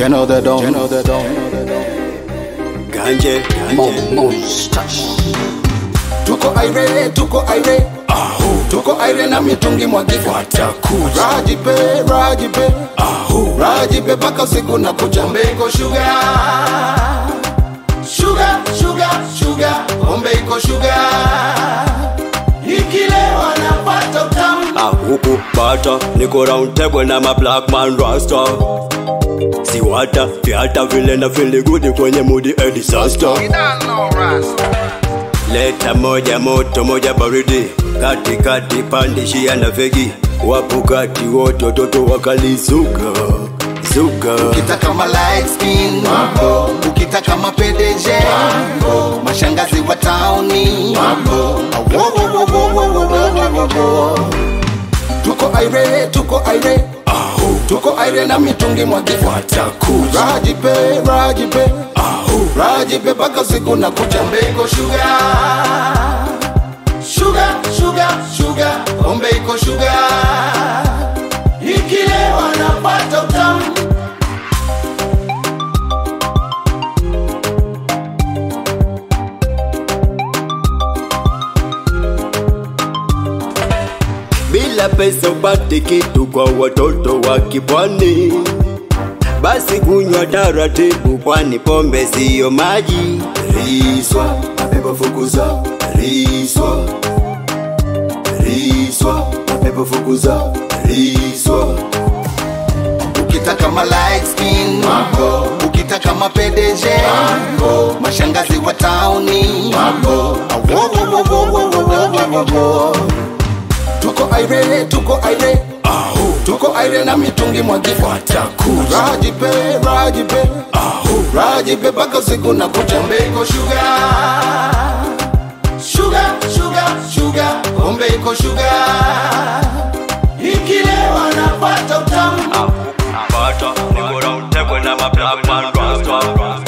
General the Don, Ganje, Mustache. tuko aire, tuko aire na mitungi mwagika watakuja. Rajipe baka usiku na kucha. Ombeiko sugar, Ombeiko sugar, ikilewa napata utamu. Huku bata, niko round table na ma black man rasta. Si wata, fiata vile na feel good kwenye moody a disaster. Leta moja moto moja baridi, kati pandishia na fegi. Wapo kati wote watoto wakalizuka. Ukitaka ma light skin, ukitaka ma PDG, mashangazi wa towni, tuko aire na mitungi mwagika watakuja. Rajipe baka usiku na kucha. Ombeiko sugar, Ombeiko sugar, ikilewa napata utamu. Bila pesa upate kitu kwa watoto wa kipwani. Basi kunywa taratibu kwani pombe siyo maji. Riswa, mapepo fukuza. Mapepo fukuza. Ukitaka ma light skin, ukitaka ma PDG, mashangazi wa towni, tuko aire na mitungi mwagika watakuja. Rajipe baka usiku na kucha. Ombeiko sugar, Ombeiko sugar, ikilewa napata utamu. Bata, niko round table na ma black man rasta.